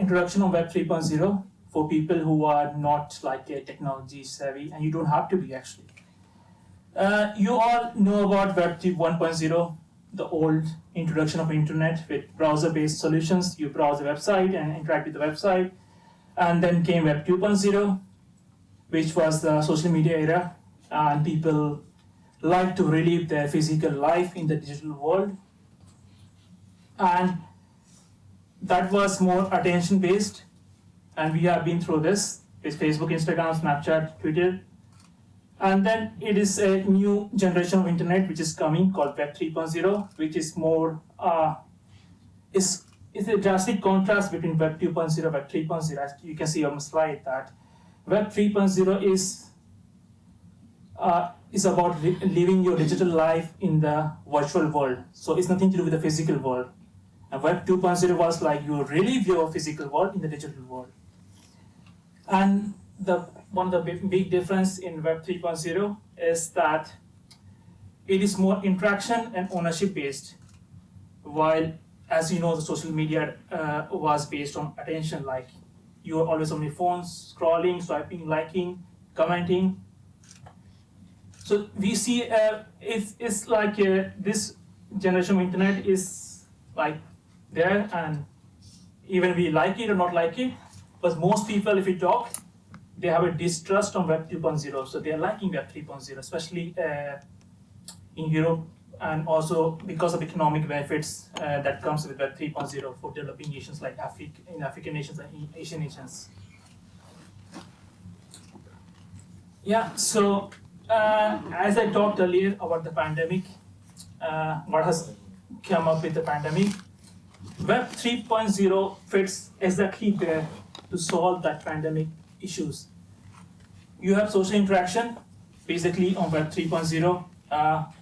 introduction of Web 3.0 for people who are not like a technology savvy, and you don't have to be actually. You all know about Web 1.0, the old introduction of internet with browser-based solutions. You browse a website and interact with the website. And then came Web 2.0, which was the social media era, and people like to relive their physical life in the digital world. And that was more attention-based, and we have been through this with Facebook, Instagram, Snapchat, Twitter. And then it is a new generation of internet which is coming called Web 3.0, which is more, is a drastic contrast between Web 2.0 and Web 3.0. As you can see on the slide that Web 3.0 is about living your digital life in the virtual world. So it's nothing to do with the physical world. And Web 2.0 was like you relive your physical world in the digital world. And one of the big difference in Web 3.0 is that it is more interaction and ownership based, while, as you know, the social media was based on attention. Like you are always on your phones, scrolling, swiping, liking, commenting. So we see it's like this generation of internet is like there, and even we like it or not like it, but most people, if you talk, they have a distrust on Web 2.0, so they are liking Web 3.0, especially in Europe, and also because of economic benefits that comes with Web 3.0 for developing nations like African nations and Asian nations. Yeah, so as I talked earlier about the pandemic, what has come up with the pandemic, Web 3.0 fits exactly there to solve that pandemic issues. You have social interaction basically on Web 3.0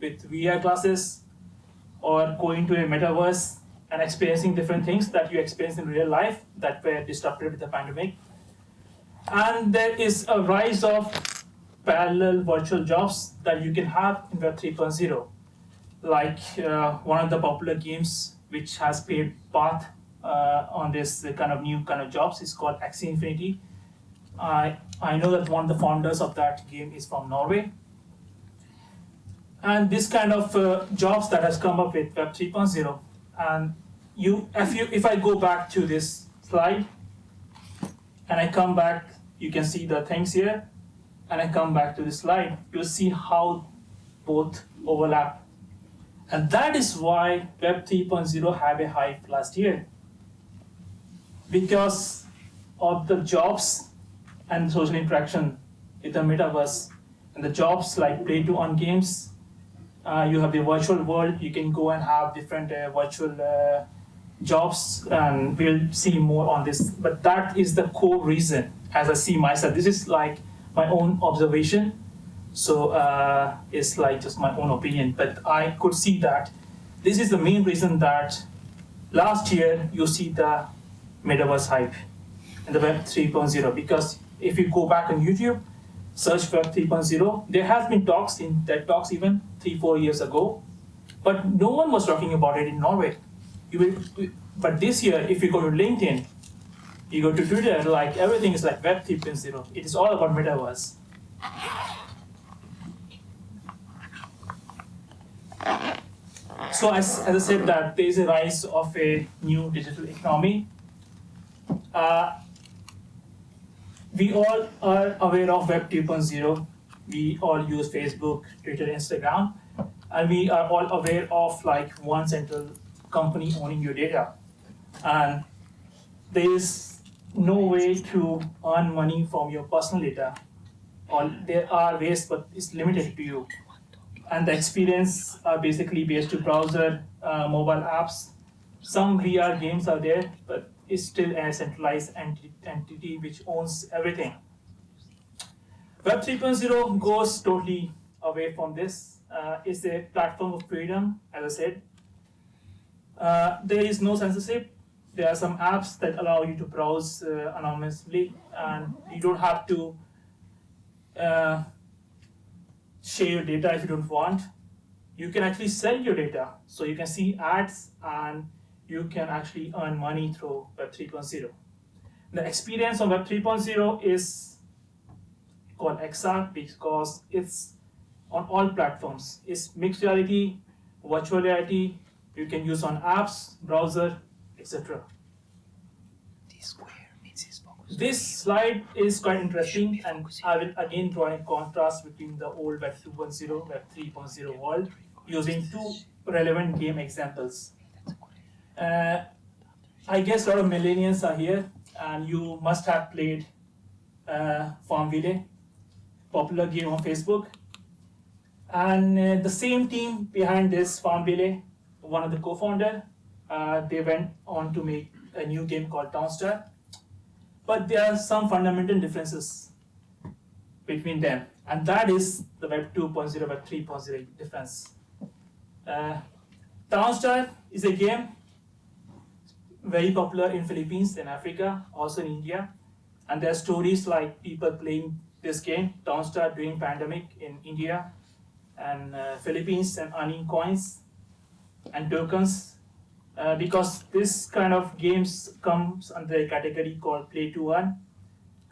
with VR classes or going to a metaverse and experiencing different things that you experience in real life that were disrupted with the pandemic. And there is a rise of parallel virtual jobs that you can have in Web 3.0. Like one of the popular games which has paved path on this kind of new kind of jobs is called Axie Infinity. I know that one of the founders of that game is from Norway. And this kind of jobs that has come up with Web 3.0. And if I go back to this slide, and I come back, you can see the things here, and I come back to this slide, you'll see how both overlap. And that is why Web 3.0 had a hype last year, because of the jobs and social interaction with the metaverse. And the jobs like play to earn games, you have the virtual world, you can go and have different virtual jobs, and we'll see more on this. But that is the core reason, as I see myself. This is like my own observation. So it's like just my own opinion, but I could see that this is the main reason that last year you see the metaverse hype and the Web 3.0, because if you go back on YouTube, search Web 3.0, there has been talks in TED Talks even 3-4 years ago, but no one was talking about it in Norway. But this year, if you go to LinkedIn, you go to Twitter, like everything is like Web 3.0. It is all about metaverse. So as I said, that there is a rise of a new digital economy. We all are aware of Web 2.0. We all use Facebook, Twitter, Instagram, and we are all aware of like one central company owning your data. And there is no way to earn money from your personal data. Or there are ways, but it's limited to you. And the experience are basically based to browser, mobile apps. Some VR games are there, but it's still a centralized entity which owns everything. Web 3.0 goes totally away from this. It's a platform of freedom, as I said. There is no censorship. There are some apps that allow you to browse anonymously, and you don't have to share your data if you don't want. You can actually sell your data. So you can see ads and you can actually earn money through Web 3.0. The experience of Web 3.0 is called XR because it's on all platforms. It's mixed reality, virtual reality, you can use on apps, browser, etc. This slide is quite interesting, and I will again draw a contrast between the old Web 2.0, Web 3.0 world using two relevant game examples. I guess a lot of millennials are here, and you must have played Farmville, popular game on Facebook. And the same team behind this Farmville, one of the co-founder, they went on to make a new game called Townstar. But there are some fundamental differences between them, and that is the Web 2.0, Web 3.0 difference. Townstar is a game very popular in Philippines and Africa, also in India, and there are stories like people playing this game, Townstar, during pandemic in India and Philippines, and earning coins and tokens. Because this kind of games comes under a category called Play to Earn,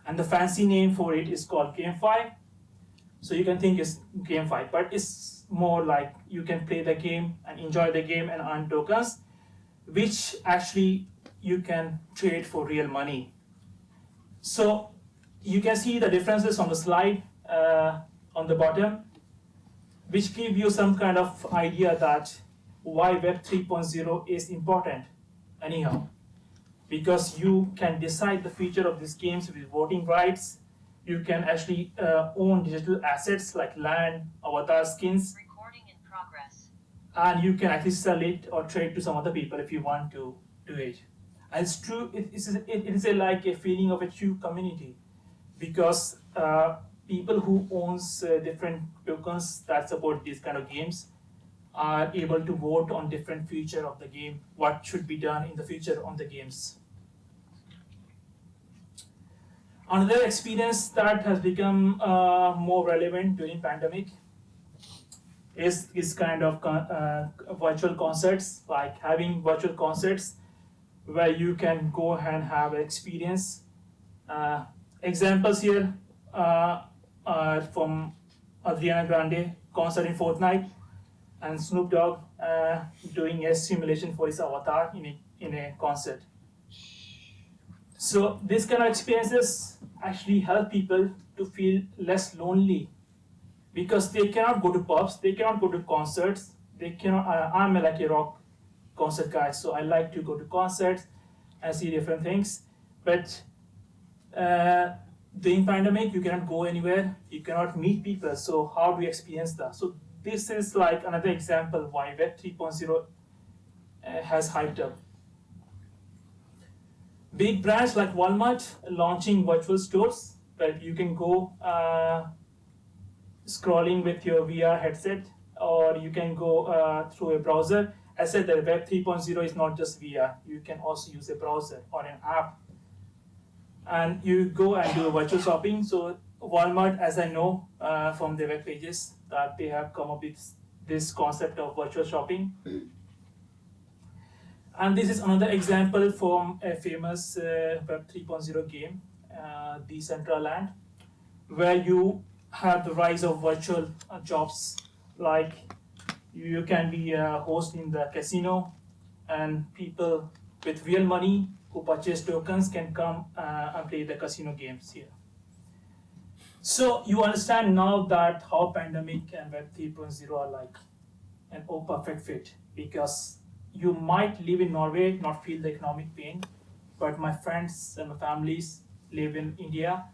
and the fancy name for it is called GameFi. So you can think it's GameFi, but it's more like you can play the game and enjoy the game and earn tokens, which actually you can trade for real money. So you can see the differences on the slide on the bottom, which give you some kind of idea that why Web 3.0 is important anyhow. Because you can decide the future of these games with voting rights. You can actually own digital assets like land, avatar skins. Recording in progress. And you can actually sell it or trade to some other people if you want to do it. And it's true, it is like a feeling of a true community, because people who owns different tokens that support these kind of games are able to vote on different feature of the game, what should be done in the future on the games. Another experience that has become more relevant during pandemic is kind of virtual concerts, like having virtual concerts where you can go and have an experience. Examples here are from Adriana Grande concert in Fortnite, and Snoop Dogg doing a simulation for his avatar in a concert. So these kind of experiences actually help people to feel less lonely, because they cannot go to pubs, they cannot go to concerts, they cannot. I'm like a rock concert guy, so I like to go to concerts and see different things. But during pandemic, you cannot go anywhere, you cannot meet people. So how do you experience that? So this is like another example why Web 3.0 has hyped up. Big brands like Walmart launching virtual stores where you can go scrolling with your VR headset, or you can go through a browser. I said that Web 3.0 is not just VR. You can also use a browser or an app, and you go and do a virtual shopping. So Walmart, as I know from their web pages, that they have come up with this concept of virtual shopping. And this is another example from a famous Web 3.0 game, Decentraland, where you have the rise of virtual jobs, like you can be a host in the casino, and people with real money who purchase tokens can come and play the casino games here. So you understand now that how pandemic and Web 3.0 are like an perfect fit, because you might live in Norway, not feel the economic pain, but my friends and my families live in India,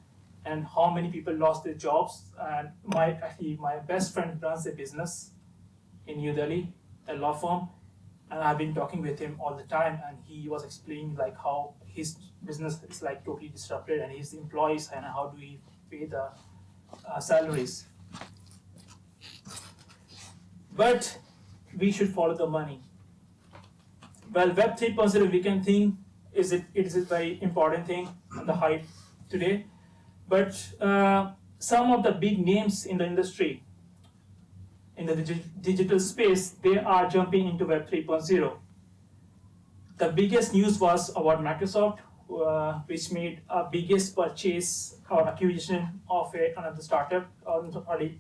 and how many people lost their jobs. And my best friend runs a business in New Delhi, a law firm, and I've been talking with him all the time, and he was explaining like how his business is like totally disrupted, and his employees, and how do we pay the salaries. But we should follow the money. Well, Web 3.0, we can think it is a very important thing on the hype today, but some of the big names in the industry, in the digital space, they are jumping into Web 3.0. The biggest news was about Microsoft, which made a biggest purchase or acquisition of another startup, or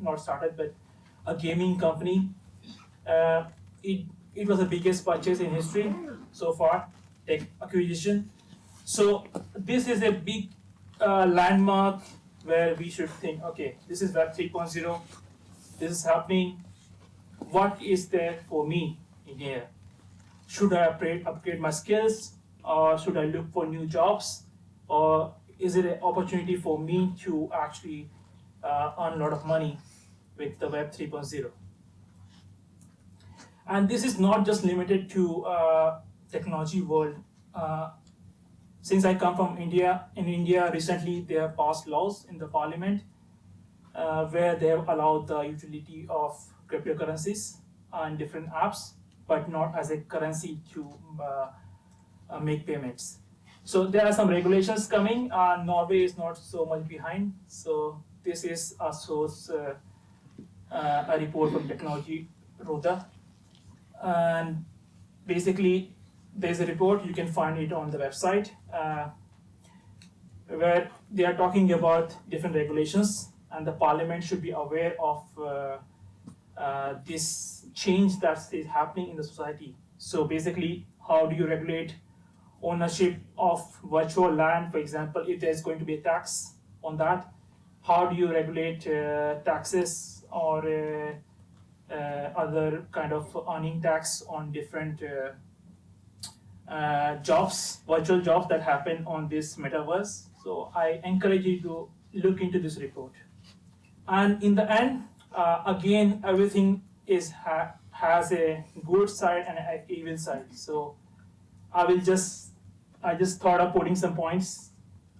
not startup, but a gaming company. Uh, it, it was the biggest purchase in history so far, tech acquisition. So this is a big landmark where we should think, okay, this is Web 3.0, this is happening. What is there for me in here? Should I upgrade my skills, or should I look for new jobs, or is it an opportunity for me to actually earn a lot of money with the Web 3.0? And this is not just limited to technology world. Since I come from India, in India recently they have passed laws in the parliament where they have allowed the utility of cryptocurrencies and different apps, but not as a currency to make payments. So there are some regulations coming. Norway is not so much behind. So this is a source, a report from Technology Roda, and basically there's a report, you can find it on the website, where they are talking about different regulations, and the parliament should be aware of this change that is happening in the society. So basically, how do you regulate ownership of virtual land, for example, if there's going to be a tax on that? How do you regulate taxes or other kind of earning tax on different jobs, virtual jobs that happen on this metaverse? So I encourage you to look into this report. And in the end, again, everything has a good side and an evil side. So I just thought of putting some points.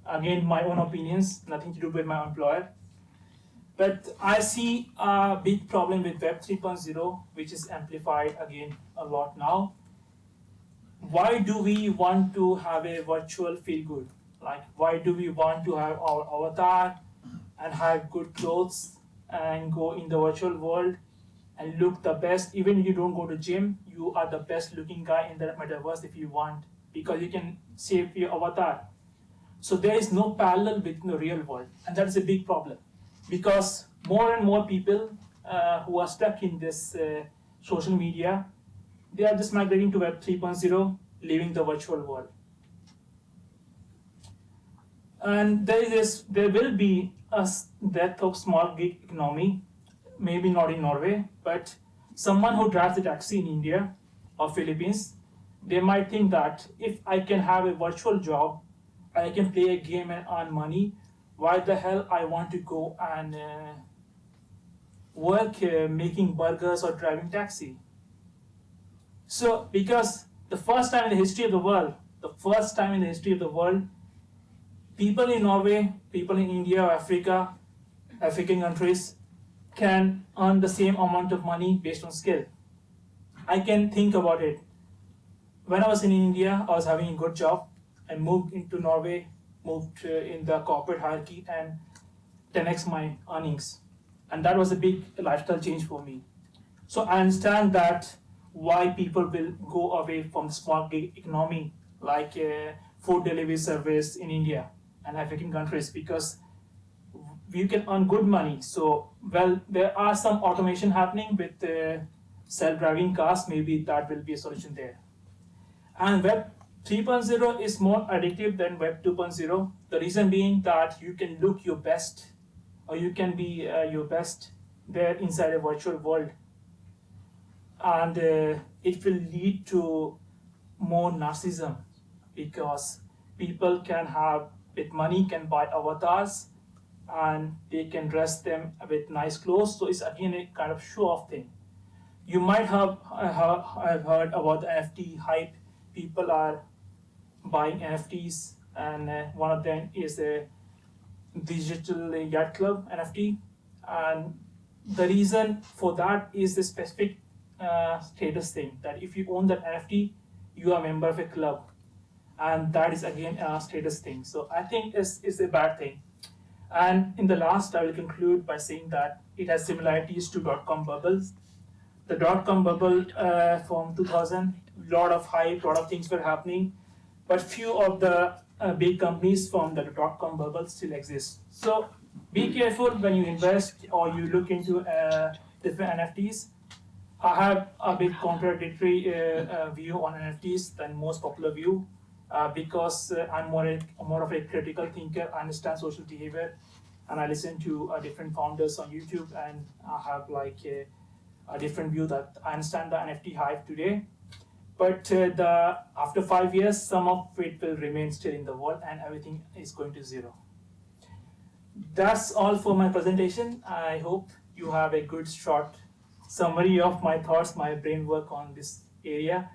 Again, my own opinions, nothing to do with my employer. But I see a big problem with Web 3.0, which is amplified again a lot now. Why do we want to have a virtual feel good? Like, why do we want to have our avatar and have good clothes and go in the virtual world and look the best? Even if you don't go to gym, you are the best looking guy in the metaverse if you want, because you can save your avatar. So there is no parallel with the real world, and that is a big problem, because more and more people who are stuck in this social media, they are just migrating to Web 3.0, leaving the virtual world. And there will be a death of small gig economy, maybe not in Norway, but someone who drives a taxi in India or Philippines, they might think that if I can have a virtual job, I can play a game and earn money, why the hell I want to go and work making burgers or driving taxi? So, because the first time in the history of the world, people in Norway, people in India or Africa, African countries can earn the same amount of money based on skill. I can think about it. When I was in India, I was having a good job. I moved into Norway, moved in the corporate hierarchy, and 10x my earnings. And that was a big lifestyle change for me. So I understand that why people will go away from the small gig economy, like food delivery service in India and African countries, because you can earn good money. So, well, there are some automation happening with self-driving cars. Maybe that will be a solution there. And Web 3.0 is more addictive than Web 2.0. The reason being that you can look your best, or you can be your best there inside a virtual world. And it will lead to more narcissism, because people can have, with money, can buy avatars and they can dress them with nice clothes. So it's again a kind of show-off thing. You might have heard about the NFT hype. People are buying NFTs, and one of them is a digital yacht club NFT. And the reason for that is the specific status thing, that if you own that NFT, you are a member of a club, and that is again a status thing. So I think it's a bad thing. And in the last, I will conclude by saying that it has similarities to dot-com bubbles. The dot-com bubble from 2000, lot of hype, lot of things were happening, but few of the big companies from the dot-com bubble still exist. So be careful when you invest or you look into different NFTs. I have a bit contradictory view on NFTs than most popular view because I'm more of a critical thinker. I understand social behavior, and I listen to different founders on YouTube, and I have like a different view that I understand the NFT hype today. But the after 5 years, some of it will remain still in the world, and everything is going to zero. That's all for my presentation. I hope you have a good short summary of my thoughts, my brain work on this area.